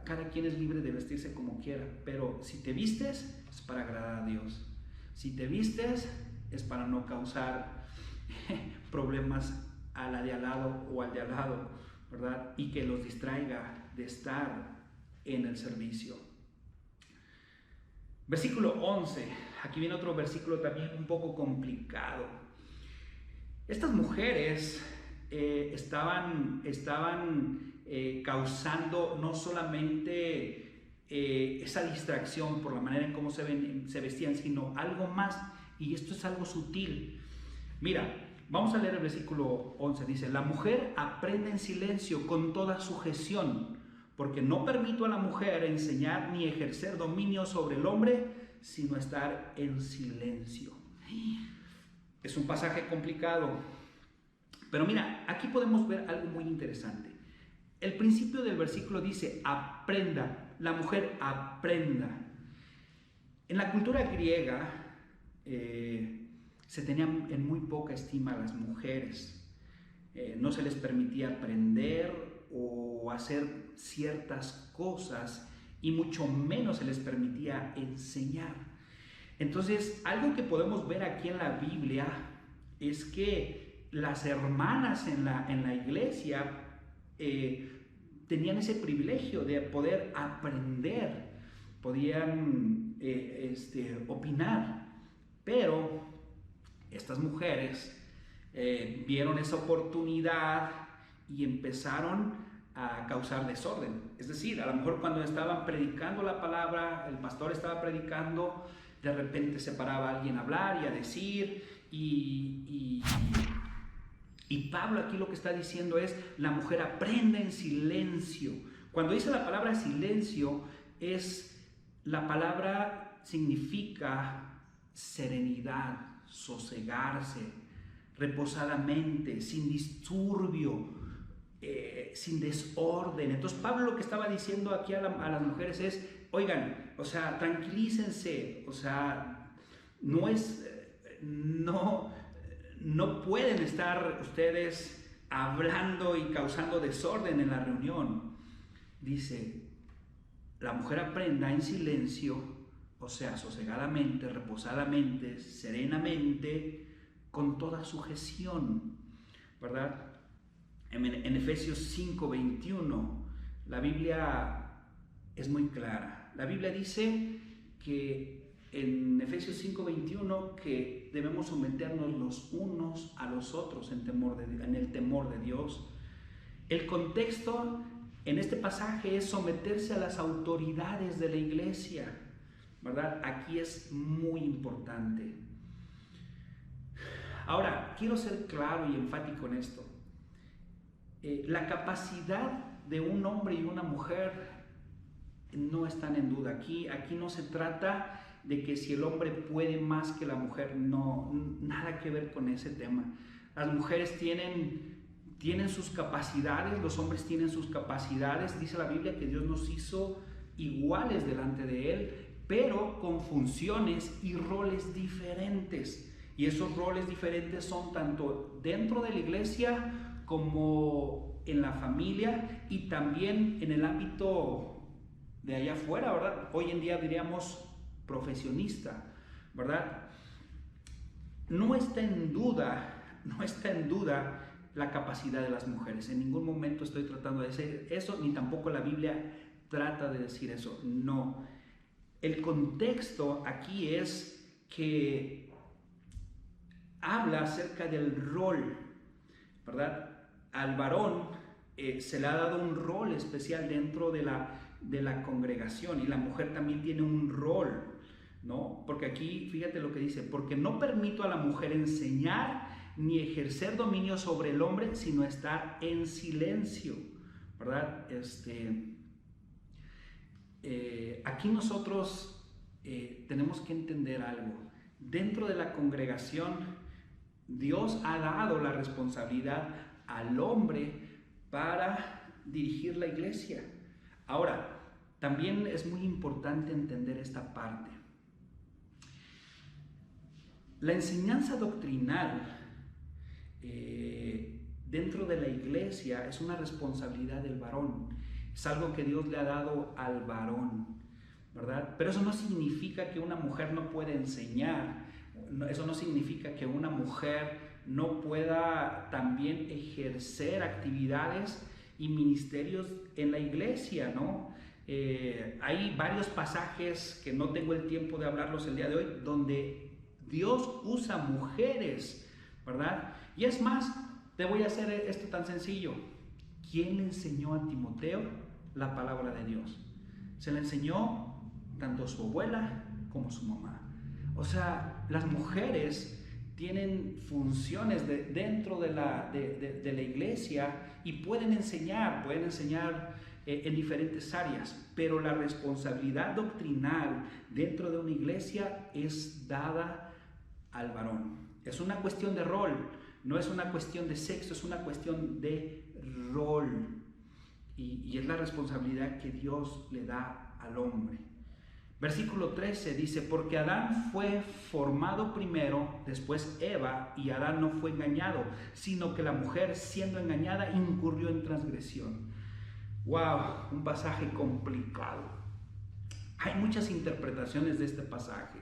Speaker 14: Cada quien es libre de vestirse como quiera, pero si te vistes es para agradar a Dios. Si te vistes es para no causar problemas a la de al lado o al de al lado, ¿verdad? Y que los distraiga de estar en el servicio. Versículo 11. Aquí viene otro versículo también un poco complicado. Estas mujeres estaban causando no solamente esa distracción por la manera en cómo se vestían, sino algo más, y esto es algo sutil. Mira, vamos a leer el versículo 11, dice: la mujer aprende en silencio con toda sujeción, porque no permito a la mujer enseñar ni ejercer dominio sobre el hombre, sino estar en silencio. Es un pasaje complicado, pero mira, aquí podemos ver algo muy interesante. El principio del versículo dice: aprenda, la mujer aprenda. En la cultura griega se tenían en muy poca estima a las mujeres. No se les permitía aprender o hacer ciertas cosas, y mucho menos se les permitía enseñar. Entonces, algo que podemos ver aquí en la Biblia es que las hermanas en la iglesia tenían ese privilegio de poder aprender, podían opinar, pero estas mujeres vieron esa oportunidad y empezaron a causar desorden. Es decir, a lo mejor cuando estaban predicando la palabra, el pastor estaba predicando, de repente se paraba alguien a hablar y a decir, y Pablo aquí lo que está diciendo es: la mujer aprende en silencio. Cuando dice la palabra silencio, la palabra significa serenidad, sosegarse, reposadamente, sin disturbio, sin desorden. Entonces Pablo lo que estaba diciendo aquí a las mujeres es: oigan, o sea, tranquilícense, o sea, no pueden estar ustedes hablando y causando desorden en la reunión. Dice: la mujer aprenda en silencio, o sea, sosegadamente, reposadamente, serenamente, con toda sujeción, ¿verdad? En Efesios 5:21, la Biblia es muy clara. La Biblia dice que en Efesios 5:21 que debemos someternos los unos a los otros en el temor de Dios. El contexto en este pasaje es someterse a las autoridades de la iglesia, ¿verdad? Aquí es muy importante. Ahora, quiero ser claro y enfático en esto. La capacidad de un hombre y una mujer no están en duda. Aquí no se trata de que si el hombre puede más que la mujer, no, nada que ver con ese tema. Las mujeres tienen sus capacidades, los hombres tienen sus capacidades. Dice la Biblia que Dios nos hizo iguales delante de Él, pero con funciones y roles diferentes. Y esos roles diferentes son tanto dentro de la iglesia como en la familia y también en el ámbito de allá afuera, ¿verdad? Hoy en día diríamos profesionista, ¿verdad? No está en duda la capacidad de las mujeres. En ningún momento estoy tratando de decir eso, ni tampoco la Biblia trata de decir eso. No. El contexto aquí es que habla acerca del rol, ¿verdad? Al varón se le ha dado un rol especial dentro de la congregación, y la mujer también tiene un rol, ¿no? Porque aquí, fíjate lo que dice: porque no permito a la mujer enseñar ni ejercer dominio sobre el hombre, sino estar en silencio, ¿verdad? Aquí nosotros tenemos que entender algo. Dentro de la congregación, Dios ha dado la responsabilidad al hombre para dirigir la iglesia. Ahora, también es muy importante entender esta parte. La enseñanza doctrinal dentro de la iglesia es una responsabilidad del varón. Es algo que Dios le ha dado al varón, ¿verdad? Pero eso no significa que una mujer no pueda enseñar. Eso no significa que una mujer no pueda también ejercer actividades y ministerios en la iglesia, ¿no? Hay varios pasajes que no tengo el tiempo de hablarlos el día de hoy, donde Dios usa mujeres, ¿verdad? Y es más, te voy a hacer esto tan sencillo. ¿Quién le enseñó a Timoteo la palabra de Dios? Se le enseñó tanto su abuela como su mamá. O sea, las mujeres tienen funciones dentro de la iglesia y pueden enseñar en diferentes áreas, pero la responsabilidad doctrinal dentro de una iglesia es dada al varón. Es una cuestión de rol, no es una cuestión de sexo, es una cuestión de rol, y es la responsabilidad que Dios le da al hombre. Versículo 13 dice: porque Adán fue formado primero, después Eva, y Adán no fue engañado, sino que la mujer, siendo engañada, incurrió en transgresión. ¡Wow! Un pasaje complicado. Hay muchas interpretaciones de este pasaje,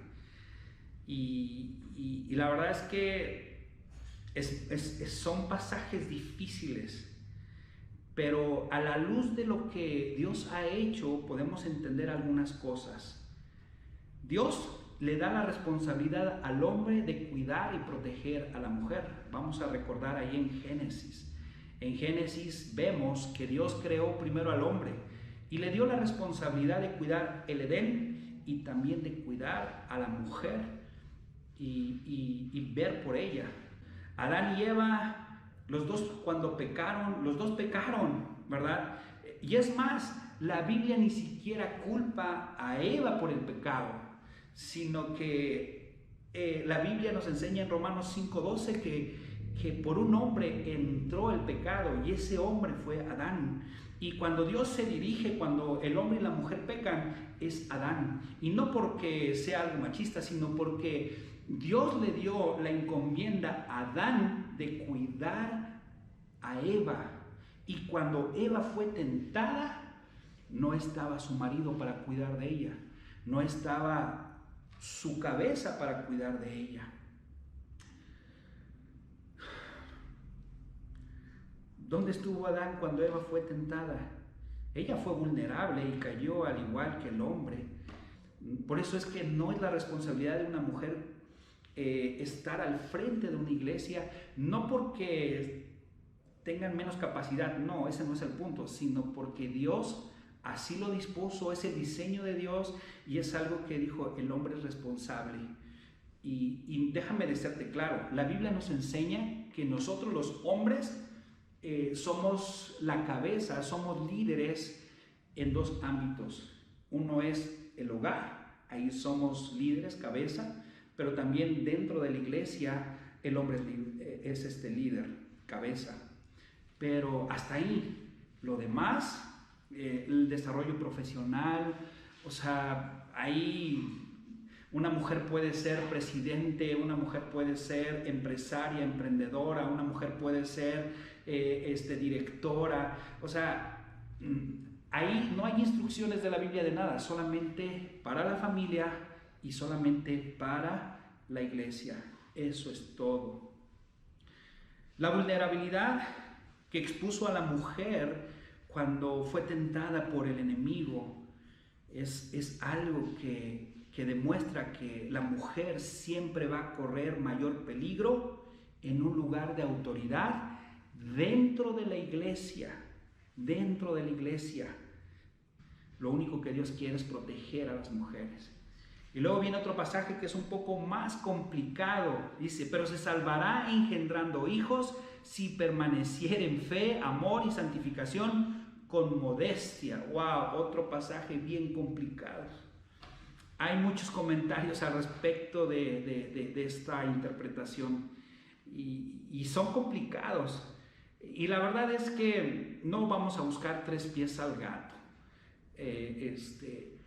Speaker 14: y la verdad es que son pasajes difíciles. Pero a la luz de lo que Dios ha hecho, podemos entender algunas cosas. Dios le da la responsabilidad al hombre de cuidar y proteger a la mujer. Vamos a recordar ahí en Génesis. En Génesis vemos que Dios creó primero al hombre y le dio la responsabilidad de cuidar el Edén y también de cuidar a la mujer y ver por ella. Adán y Eva, los dos cuando pecaron, los dos pecaron, ¿verdad? Y es más, la Biblia ni siquiera culpa a Eva por el pecado, sino que la Biblia nos enseña en Romanos 5:12 que por un hombre entró el pecado, y ese hombre fue Adán. Y cuando Dios se dirige, cuando el hombre y la mujer pecan, es Adán. Y no porque sea algo machista, sino porque Dios le dio la encomienda a Adán de cuidar a Eva. Y cuando Eva fue tentada, no estaba su marido para cuidar de ella, no estaba su cabeza para cuidar de ella. ¿Dónde estuvo Adán cuando Eva fue tentada? Ella fue vulnerable y cayó al igual que el hombre. Por eso es que no es la responsabilidad de una mujer estar al frente de una iglesia, no porque tengan menos capacidad. No, ese no es el punto, sino porque Dios así lo dispuso, es el diseño de Dios y es algo que dijo, el hombre es responsable. Y déjame decirte claro, la Biblia nos enseña que nosotros los hombres somos la cabeza, somos líderes en dos ámbitos. Uno es el hogar, ahí somos líderes, cabeza, pero también dentro de la iglesia el hombre es líder, cabeza. Pero hasta ahí, lo demás, el desarrollo profesional, o sea, ahí una mujer puede ser presidente, una mujer puede ser empresaria, emprendedora, una mujer puede ser directora, o sea, ahí no hay instrucciones de la Biblia de nada, solamente para la familia y solamente para la iglesia. Eso es todo. La vulnerabilidad que expuso a la mujer cuando fue tentada por el enemigo es algo que demuestra que la mujer siempre va a correr mayor peligro en un lugar de autoridad dentro de la iglesia. Dentro de la iglesia, lo único que Dios quiere es proteger a las mujeres. Y luego viene otro pasaje que es un poco más complicado. Dice, pero se salvará engendrando hijos si permaneciera en fe, amor y santificación con modestia. ¡Wow! Otro pasaje bien complicado. Hay muchos comentarios al respecto de esta interpretación y son complicados. Y la verdad es que no vamos a buscar tres pies al gato.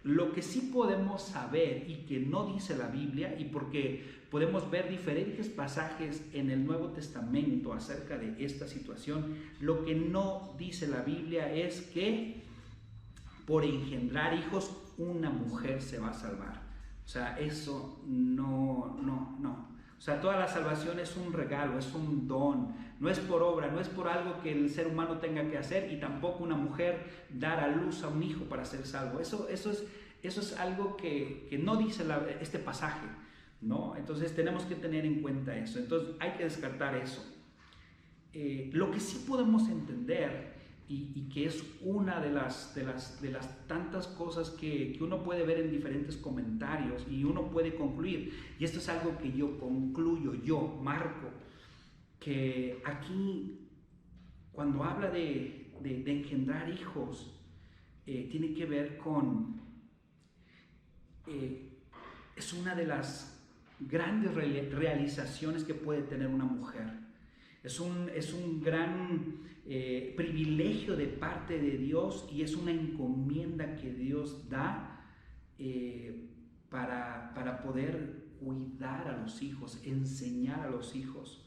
Speaker 14: Lo que sí podemos saber y que no dice la Biblia, y porque podemos ver diferentes pasajes en el Nuevo Testamento acerca de esta situación, lo que no dice la Biblia es que por engendrar hijos una mujer se va a salvar. O sea, eso no. O sea, toda la salvación es un regalo, es un don, no es por obra, no es por algo que el ser humano tenga que hacer, y tampoco una mujer dar a luz a un hijo para ser salvo. Eso es algo que no dice este pasaje, ¿no? Entonces tenemos que tener en cuenta eso. Entonces hay que descartar eso. Lo que sí podemos entender y que es una de las tantas cosas que uno puede ver en diferentes comentarios y uno puede concluir, y esto es algo que yo concluyo, yo marco, que aquí cuando habla de engendrar hijos, tiene que ver con, es una de las grandes realizaciones que puede tener una mujer. Es un gran privilegio de parte de Dios, y es una encomienda que Dios da para poder cuidar a los hijos, enseñar a los hijos.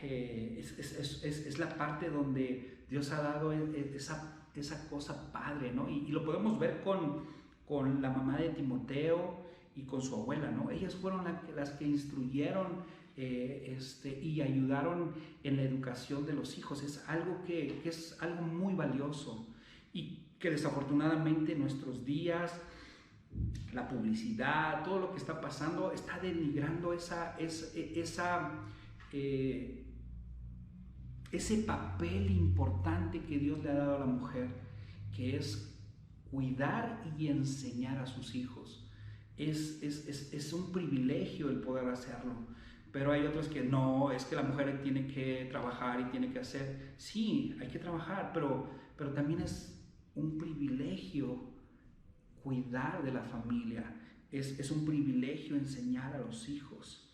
Speaker 14: Es la parte donde Dios ha dado esa cosa padre, ¿no? Y lo podemos ver con la mamá de Timoteo y con su abuela, ¿no? Ellas fueron las que instruyeron y ayudaron en la educación de los hijos. Es algo que es algo muy valioso, y que desafortunadamente en nuestros días la publicidad, todo lo que está pasando, está denigrando ese papel importante que Dios le ha dado a la mujer, que es cuidar y enseñar a sus hijos. Es un privilegio el poder hacerlo. Pero hay otros que no, es que la mujer tiene que trabajar y tiene que hacer. Sí, hay que trabajar, pero también es un privilegio cuidar de la familia. Es un privilegio enseñar a los hijos.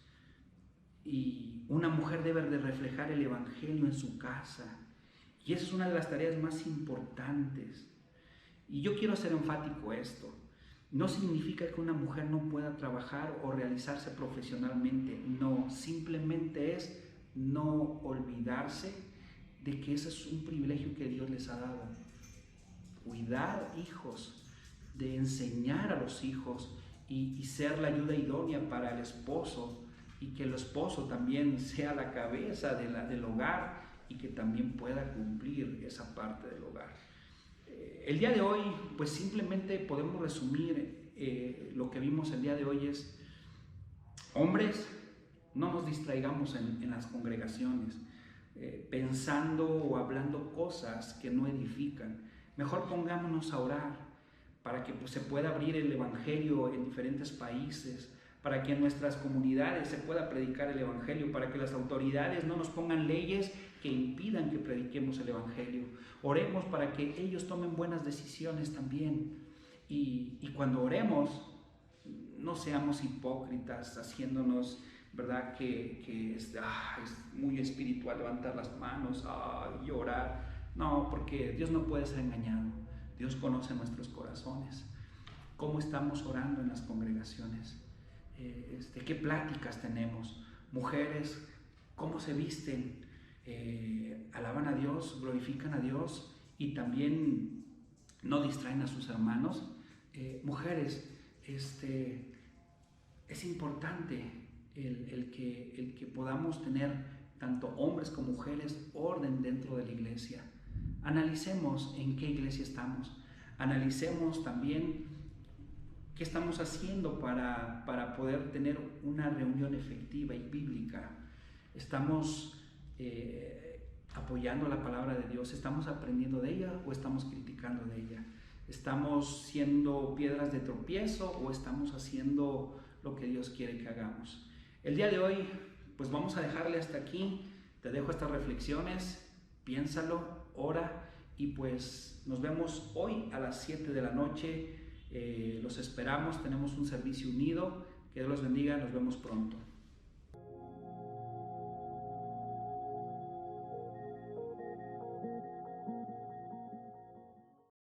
Speaker 14: Y una mujer debe de reflejar el evangelio en su casa. Y esa es una de las tareas más importantes. Y yo quiero ser enfático esto. No significa que una mujer no pueda trabajar o realizarse profesionalmente. No, simplemente es no olvidarse de que ese es un privilegio que Dios les ha dado. Cuidar hijos, de enseñar a los hijos y ser la ayuda idónea para el esposo, y que el esposo también sea la cabeza del hogar y que también pueda cumplir esa parte del hogar. El día de hoy, pues simplemente podemos resumir lo que vimos el día de hoy es: hombres, no nos distraigamos en las congregaciones. pensando o hablando cosas que no edifican. Mejor pongámonos a orar para que se pueda abrir el Evangelio en diferentes países, para que en nuestras comunidades se pueda predicar el Evangelio, para que las autoridades no nos pongan leyes que impidan que prediquemos el Evangelio. Oremos para que ellos tomen buenas decisiones también. Y cuando oremos, no seamos hipócritas, haciéndonos, ¿verdad?, que es muy espiritual levantar las manos y orar. No, porque Dios no puede ser engañado. Dios conoce nuestros corazones. ¿Cómo estamos orando en las congregaciones? ¿Qué pláticas tenemos? Mujeres, ¿cómo se visten? ¿Alaban a Dios? ¿Glorifican a Dios? Y también no distraen a sus hermanos. Mujeres, es importante el que podamos tener tanto hombres como mujeres orden dentro de la iglesia. Analicemos en qué iglesia estamos. Analicemos también qué estamos haciendo para poder tener una reunión efectiva y bíblica. ¿Estamos apoyando la palabra de Dios? ¿Estamos aprendiendo de ella o estamos criticando de ella? ¿Estamos siendo piedras de tropiezo o estamos haciendo lo que Dios quiere que hagamos? El día de hoy, pues vamos a dejarle hasta aquí. Te dejo estas reflexiones, piénsalo, ora y pues nos vemos hoy a las 7 de la noche. Los esperamos, tenemos un servicio unido. Que Dios los bendiga, nos vemos pronto.